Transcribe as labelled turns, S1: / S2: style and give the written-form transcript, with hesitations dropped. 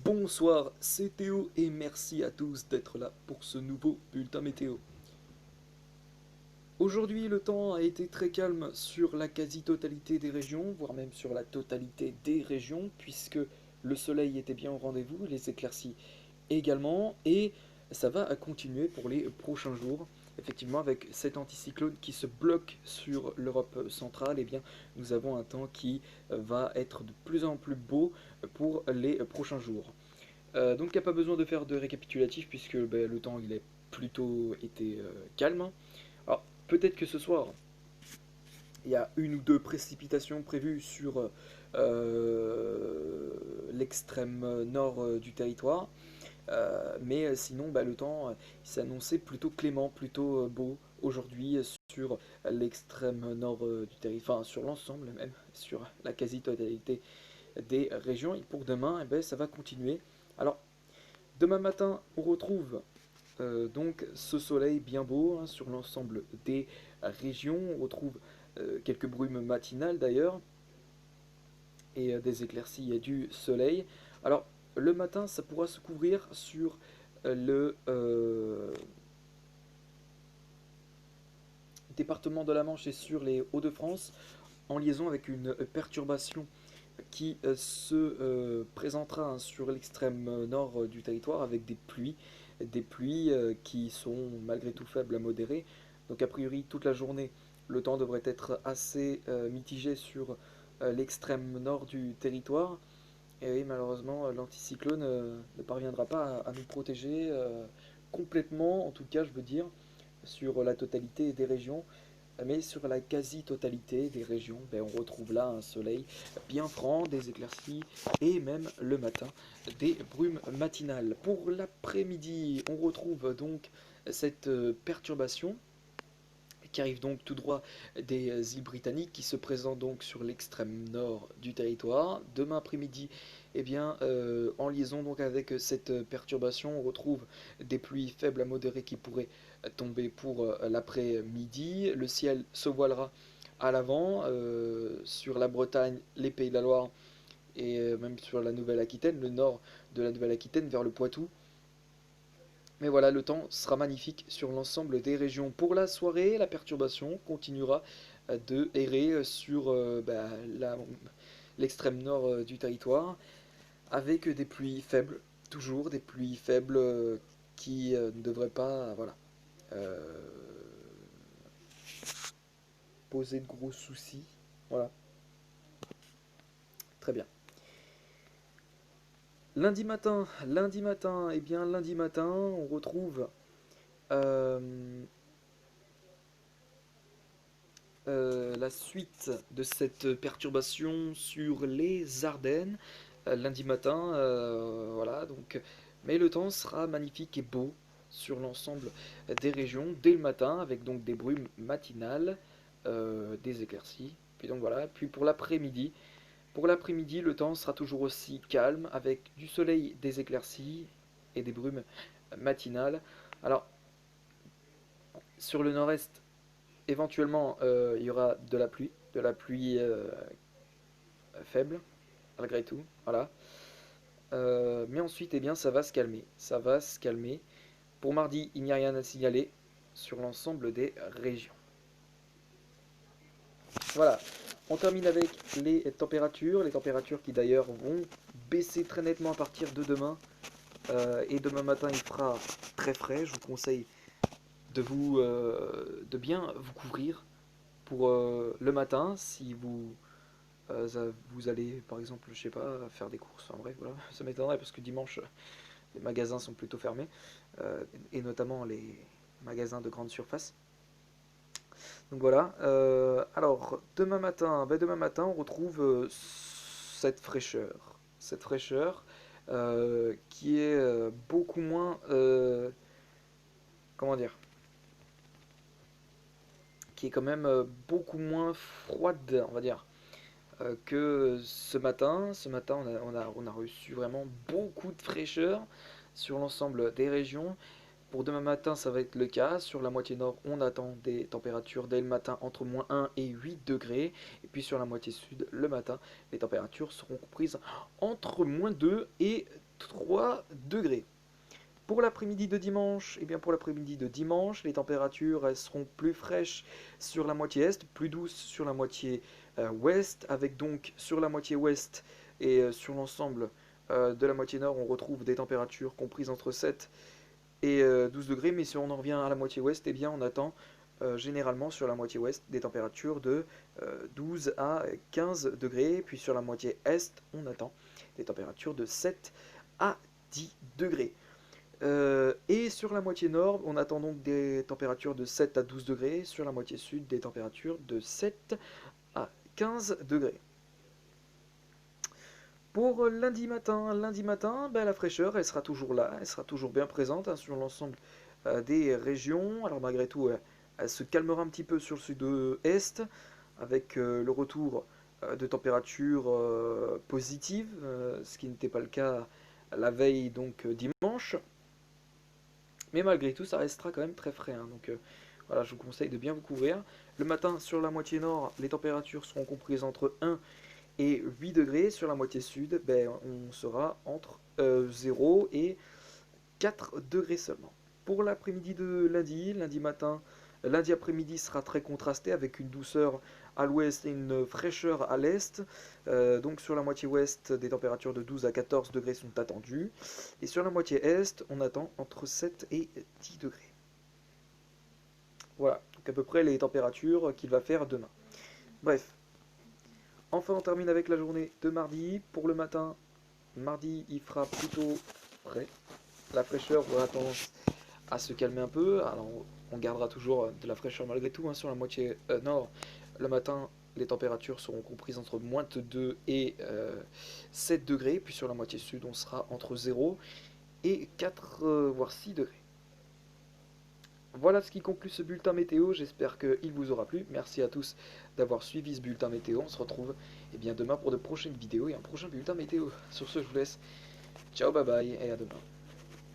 S1: Bonsoir, c'est Théo et merci à tous d'être là pour ce nouveau bulletin météo. Aujourd'hui, le temps a été très calme sur la quasi-totalité des régions, voire même sur la totalité des régions, puisque le soleil était bien au rendez-vous, les éclaircies également, et ça va continuer pour les prochains jours. Effectivement, avec cet anticyclone qui se bloque sur l'Europe centrale, eh bien, nous avons un temps qui va être de plus en plus beau pour les prochains jours. Donc il n'y a pas besoin de faire de récapitulatif puisque le temps il est plutôt été calme, hein. Alors peut-être que ce soir il y a une ou deux précipitations prévues sur l'extrême nord du territoire. Mais sinon le temps s'annonçait plutôt clément, plutôt beau aujourd'hui sur l'extrême nord du territoire, enfin sur l'ensemble même, sur la quasi-totalité des régions. Et pour demain, ça va continuer. Alors demain matin, on retrouve donc ce soleil bien beau, hein, sur l'ensemble des régions. On retrouve quelques brumes matinales d'ailleurs et des éclaircies et du soleil. Alors le matin, ça pourra se couvrir sur le département de la Manche et sur les Hauts-de-France en liaison avec une perturbation qui se présentera, hein, sur l'extrême nord du territoire avec des pluies qui sont malgré tout faibles à modérées. Donc a priori toute la journée, le temps devrait être assez mitigé sur l'extrême nord du territoire. Et oui, malheureusement, l'anticyclone ne parviendra pas à nous protéger complètement, en tout cas je veux dire, sur la totalité des régions. Mais sur la quasi-totalité des régions, on retrouve là un soleil bien franc, des éclaircies et même le matin des brumes matinales. Pour l'après-midi, on retrouve donc cette perturbation qui arrive donc tout droit des îles Britanniques, qui se présente donc sur l'extrême nord du territoire. Demain après-midi, en liaison donc avec cette perturbation, on retrouve des pluies faibles à modérées qui pourraient tomber pour l'après-midi. Le ciel se voilera à l'avant sur la Bretagne, les Pays de la Loire et même sur la Nouvelle-Aquitaine, le nord de la Nouvelle-Aquitaine vers le Poitou. Mais voilà, le temps sera magnifique sur l'ensemble des régions. Pour la soirée, la perturbation continuera de errer sur l'extrême nord du territoire, avec des pluies faibles, toujours des pluies faibles qui ne devraient pas euh, poser de gros soucis. Voilà, très bien. Lundi matin, on retrouve euh, la suite de cette perturbation sur les Ardennes lundi matin. Voilà, donc, mais le temps sera magnifique et beau sur l'ensemble des régions dès le matin, avec donc des brumes matinales, des éclaircies. Puis donc voilà. Puis pour l'après-midi, le temps sera toujours aussi calme, avec du soleil, des éclaircies et des brumes matinales. Alors sur le nord-est, éventuellement, il y aura de la pluie faible, malgré tout. Voilà. Mais ensuite, ça va se calmer. Ça va se calmer. Pour mardi, il n'y a rien à signaler sur l'ensemble des régions. Voilà. On termine avec les températures qui d'ailleurs vont baisser très nettement à partir de demain. Et demain matin, il fera très frais. Je vous conseille de bien vous couvrir pour le matin si vous allez, par exemple, je sais pas, faire des courses. Enfin bref, voilà, ça m'étonnerait parce que dimanche, les magasins sont plutôt fermés, et notamment les magasins de grande surface. Donc voilà. Alors, demain matin, on retrouve cette fraîcheur qui est beaucoup moins, comment dire, qui est quand même beaucoup moins froide, on va dire, que ce matin. Ce matin, on a reçu vraiment beaucoup de fraîcheur sur l'ensemble des régions. Pour demain matin, ça va être le cas. Sur la moitié nord, on attend des températures dès le matin entre -1 et 8 degrés. Et puis sur la moitié sud, le matin, les températures seront comprises entre -2 et 3 degrés. Pour l'après-midi de dimanche, eh bien pour l'après-midi de dimanche, les températures elles seront plus fraîches sur la moitié est, plus douces sur la moitié ouest, avec donc sur la moitié ouest et sur l'ensemble de la moitié nord, on retrouve des températures comprises entre 7 et 12 degrés, mais si on en revient à la moitié ouest, eh bien on attend généralement sur la moitié ouest des températures de 12 à 15 degrés, puis sur la moitié est, on attend des températures de 7 à 10 degrés. Et sur la moitié nord, on attend donc des températures de 7 à 12 degrés. Sur la moitié sud, des températures de 7 à 15 degrés. Pour lundi matin, ben, la fraîcheur, elle sera toujours là, elle sera toujours bien présente hein, sur l'ensemble des régions. Alors malgré tout, elle se calmera un petit peu sur le sud-est, avec le retour de températures positives, ce qui n'était pas le cas la veille, donc dimanche. Mais malgré tout, ça restera quand même très frais. Hein. Donc voilà, je vous conseille de bien vous couvrir. Le matin, sur la moitié nord, les températures seront comprises entre 1 et 8 degrés. Sur la moitié sud, ben, on sera entre 0 et 4 degrés seulement. Pour l'après-midi de lundi matin, lundi après-midi sera très contrasté avec une douceur à l'ouest et une fraîcheur à l'est. Donc sur la moitié ouest, des températures de 12 à 14 degrés sont attendues. Et sur la moitié est, on attend entre 7 et 10 degrés. Voilà, donc à peu près les températures qu'il va faire demain. Bref, enfin on termine avec la journée de mardi. Pour le matin, mardi il fera plutôt frais. La fraîcheur aura tendance à se calmer un peu. Alors on gardera toujours de la fraîcheur malgré tout hein, sur la moitié nord. Le matin, les températures seront comprises entre moins 2 et 7 degrés. Puis sur la moitié sud, on sera entre 0 et 4 voire 6 degrés. Voilà ce qui conclut ce bulletin météo, j'espère qu'il vous aura plu. Merci à tous d'avoir suivi ce bulletin météo. On se retrouve bien demain pour de prochaines vidéos et un prochain bulletin météo. Sur ce, je vous laisse. Ciao, bye bye et à demain.